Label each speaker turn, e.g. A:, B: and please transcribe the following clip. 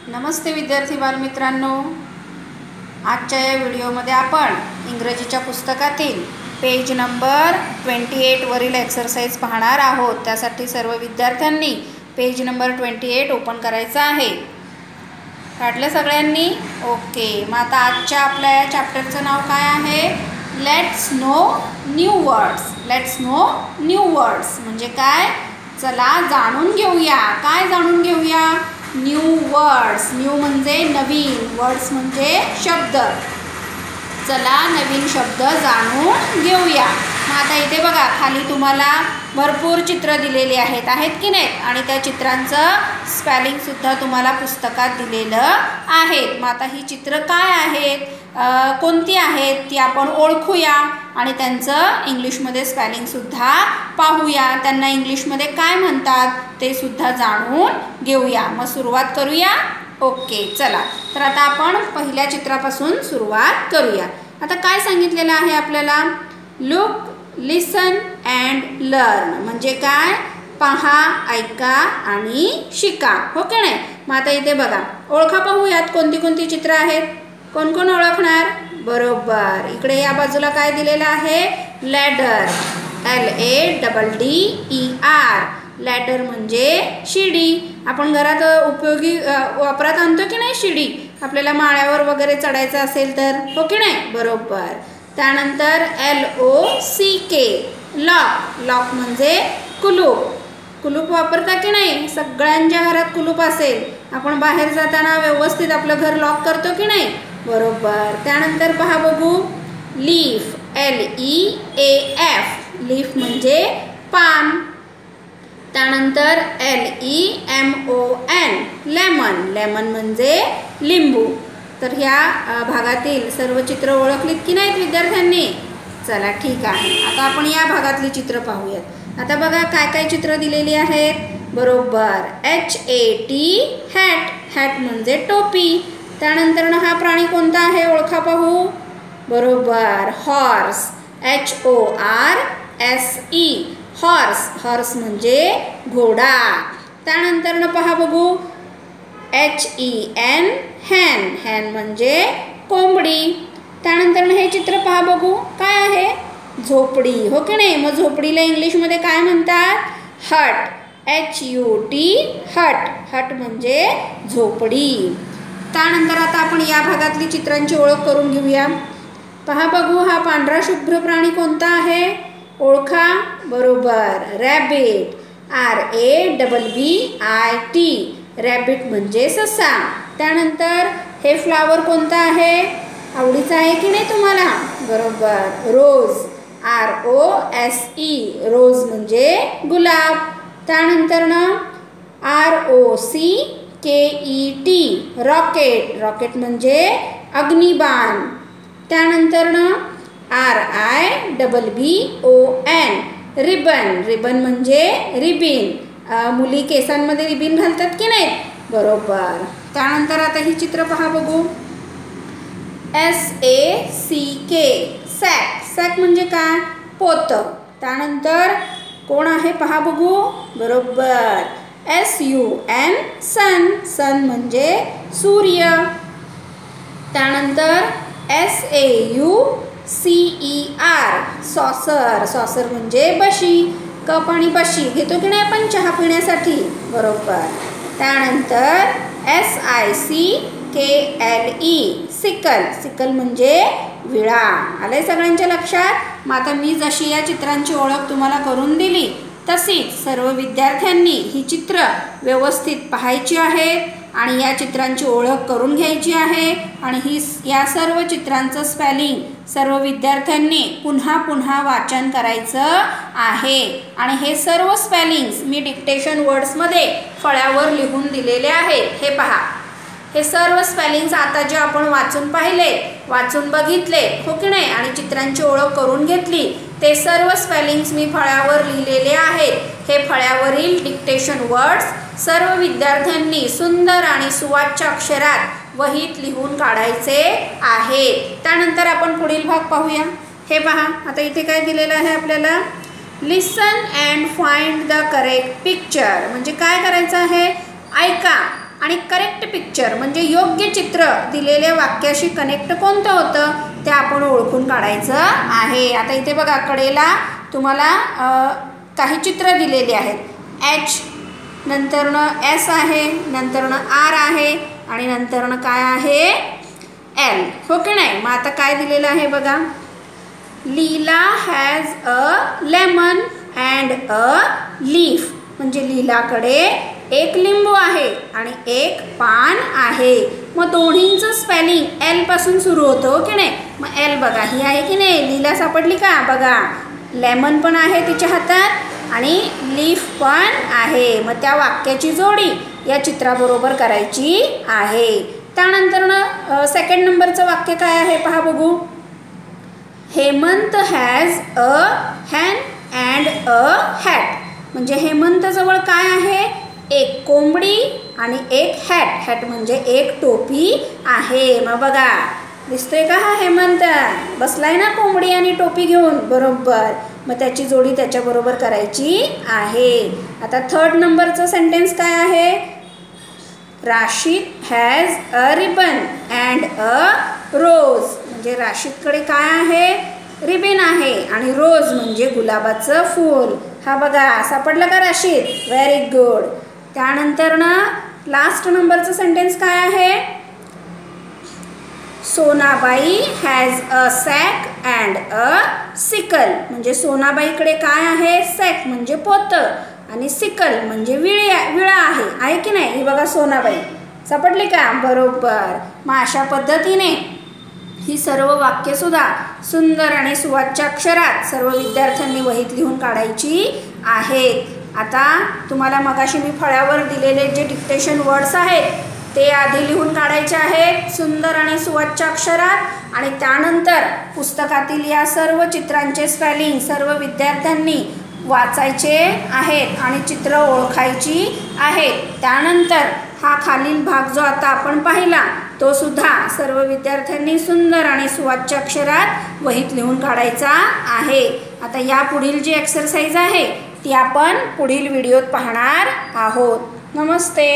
A: नमस्ते विद्यार्थी बालमित्रांनो, आजच्या या व्हिडिओमध्ये आपण इंग्रजीच्या पुस्तकातील पेज नंबर 28 वरील एक्सरसाइज पाहणार आहोत। त्यासाठी सर्व विद्यार्थ्यांनी पेज नंबर 28 ओपन करायचा आहे। काढलं सगळ्यांनी? ओके। मग आता आजच्या आपल्या या चॅप्टरचं नाव काय आहे? Let's no new words. Let's no new words म्हणजे काय? चला जाणून घेऊया। काय जाणून घेऊया? New words. न्यू म्हणजे नवीन, वर्ड्स म्हणजे शब्द। चला नवीन शब्द जाणून घेऊया। मग आता इथे बघा, खाली तुम्हाला भरपूर चित्र दिलेली आहेत की नाही? आणि त्या चित्रांचं स्पेलिंग सुद्धा तुम्हाला पुस्तकात दिलेलं आहे। मग आता ही चित्र काय आहेत, कोणती आहेत ती आपण ओळखूया आणि त्यांचं इंग्लिशमध्ये स्पेलिंग सुद्धा पाहूया। त्यांना इंग्लिशमध्ये काय म्हणतात ते सुद्धा जाणून घेऊया। मग सुरुवात करूया। ओके चला, तर आता आपण पहिल्या चित्रापासून सुरुवात करूया। आता काय सांगितलेलं आहे आपल्याला? लुक, लिसन अँड लर्न म्हणजे काय? पहा, ऐका आणि शिका, हो की नाही? मग आता इथे बघा, ओळखा पाहूयात कोणती कोणती चित्र आहेत। कोण कोण ओळखणार? बरोबर, इकडे या बाजूला काय दिलेलं आहे? Ladder, LADDER। लॅडर म्हणजे शिडी। आपण घरात उपयोगी वापरात आणतो की नाही शिडी? आपल्याला माळ्यावर वगैरे चढायचं असेल तर, हो की नाही? बरोबर। त्यानंतर LOCK, लॉक। लॉक म्हणजे कुलूप। कुलूप वापरता की नाही? सगळ्यांच्या घरात कुलूप असेल। आपण बाहेर जाताना व्यवस्थित आपलं घर लॉक करतो की नाही? बरोबर। त्यानंतर पहा बघू, लीफ, LEAF। लीफ म्हणजे पान। त्यानंतर LEMON, लेमन। लेमन म्हणजे लिंबू। तर ह्या भागातील सर्व चित्र ओळखलीत की नाहीत विद्यार्थ्यांनी? चला ठीक आहे, आता आपण या भागातली चित्र पाहूयात। आता बघा काय काय चित्र दिलेली आहेत। बरोबर, HAT, हॅट। हॅट म्हणजे टोपी। त्यानंतर हा प्राणी कोणता आहे ओळखा पाहू। बरोबर, हॉर्स, HORSE, हॉर्स। हॉर्स म्हणजे घोडा। त्यानंतर पहा बघू, HEN, हॅन। हॅन म्हणजे कोंबडी। त्यानंतर हे चित्र पहा बघू, काय आहे? झोपडी, हो की नाही? मग झोपडीला इंग्लिशमध्ये काय म्हणतात? हट, HUT, हट। हट म्हणजे झोपडी। त्यानंतर आता आपण या भागातली चित्रांची ओळख करून घेऊया। पहा बघू, हा पांढरा शुभ्र प्राणी कोणता आहे ओळखा। बरोबर, रॅबिट, RABBIT। रॅबिट म्हणजे ससा। त्यानंतर हे फ्लावर कोणता आहे? आवडीचं आहे की नाही तुम्हाला? बरोबर, रोज, ROSE। रोज म्हणजे गुलाब। त्यानंतर ROCKET, रॉकेट। रॉकेट म्हणजे अग्निबाण। त्यानंतर RIBBON, रिबन। रिबन म्हणजे रिबीन। मुली केसांमध्ये रिबीन घालतात की नाही? बरोबर। त्यानंतर आता ही चित्र पहा बघू, SACK, सॅक। सॅक म्हणजे काय? पोतं। त्यानंतर कोण आहे पहा बघू। बरोबर, SUN, सन। सन म्हणजे सूर्य। त्यानंतर SAUCER, सॉसर। सॉसर म्हणजे बशी। कप आणि बशी घेतो की नाही आपण चहा पिण्यासाठी? बरोबर। त्यानंतर SICKLE, सिकल। सिकल म्हणजे विळा। आलंय सगळ्यांच्या लक्षात? मग आता मी जशी या चित्रांची ओळख तुम्हाला करून दिली तशीच सर्व विद्यार्थ्यांनी ही चित्र व्यवस्थित पाहायची आहेत आणि या चित्रांची ओळख करून घ्यायची आहे। आणि या सर्व चित्रांचं स्पेलिंग सर्व विद्यार्थ्यांनी पुन्हा पुन्हा वाचन करायचं आहे। आणि हे सर्व स्पेलिंग्स मी डिक्टेशन वर्ड्समध्ये फळ्यावर लिहून दिलेले आहेत। हे पहा, हे सर्व स्पेलिंग्स आता जे आपण वाचून पाहिले, वाचून बघितले, हो की नाही? आणि चित्रांची ओळख करून घेतली, ते सर्व स्पेलिंग्स मी फळ्यावर लिहिलेले आहेत। हे फळ्यावरील डिक्टेशन वर्ड्स सर्व विद्यार्थ्यांनी सुंदर आणि सुवाच्य अक्षरात वहीत लिहून काढायचे आहेत। त्यानंतर आपण पुढील भाग पाहूया। हे पहा, आता इथे काय दिलेलं आहे आपल्याला? Listen and find the correct picture म्हणजे काय करायचं आहे? ऐका आणि करेक्ट पिक्चर म्हणजे योग्य चित्र दिलेल्या वाक्याशी कनेक्ट कोणतं होतं ते आपण ओळखून काढायचं आहे. आता इथे बघा कडेला तुम्हाला काही चित्र दिलेली आहेत. H, नंतरनं S आहे, नंतरनं R आहे आणि नंतरनं काय आहे L, हो की नाही. मग आता काय दिलेलं आहे बघा. Leela has a lemon and a leaf, म्हणजे लीलाकडे एक लिंबू आहे आणि एक पान आहे. मग दोन्हींचं स्पेलिंग L पासून सुरू होतं, हो की नाही. मग L बघा ही आहे की नाही, लीला सापडली का बघा. लेमन पण आहे तिच्या हातात आणि लीफ पण आहे. मग त्या वाक्याची जोडी या चित्राबरोबर करायची आहे. त्यानंतरनं सेकंड नंबरचं वाक्य काय आहे पहा बघू. Hemant has a hen and a hat, म्हणजे हेमंतजवळ काय आहे, एक कोंबडी आणि एक हॅट. हॅट म्हणजे एक टोपी आहे. मग बघा दिसतोय का हा हेमंत बसलाय ना कोंबडी आणि टोपी घेऊन, बरोबर. मग त्याची जोडी त्याच्याबरोबर करायची आहे. आता थर्ड नंबरचं सेंटेन्स काय आहे. Rashid has a ribbon and a rose, म्हणजे राशिदकडे काय आहे, रिबन आहे आणि रोज म्हणजे गुलाबाचं फूल. हा बघा सापडलं का राशिद, व्हेरी गुड. त्यानंतरनं लास्ट नंबरचं सेंटेन्स काय आहे. Sonabai has a sack and a sickle, म्हणजे सोनाबाईकडे काय आहे, सॅक म्हणजे पोतं आणि सिकल म्हणजे विळा आहे की नाही. ही बघा सोनाबाई सापडली का, बरोबर. मग अशा पद्धतीने ही सर्व वाक्यसुद्धा सुंदर आणि सुवाच्य अक्षरात सर्व विद्यार्थ्यांनी वहीत लिहून काढायची आहेत. आता तुम्हाला मगाशी मी फळ्यावर दिलेले जे डिक्टेशन वर्ड्स आहेत ते आधी लिहून काढायचे आहेत सुंदर आणि सुवाच्य अक्षरात, आणि त्यानंतर पुस्तकातील या सर्व चित्रांचे स्पेलिंग सर्व विद्यार्थ्यांनी वाचायचे आहेत आणि चित्र ओळखायची आहेत. त्यानंतर हा खालील भाग जो आता आपण पाहिला तो सुद्धा सर्व विद्यार्थ्यांनी सुंदर आणि सुवाच्य अक्षरात वहीत लिहून काढायचा आहे. आता या पुढील जी एक्सरसाइज आहे ती आपण पुढील व्हिडिओत पाहणार आहोत. नमस्ते.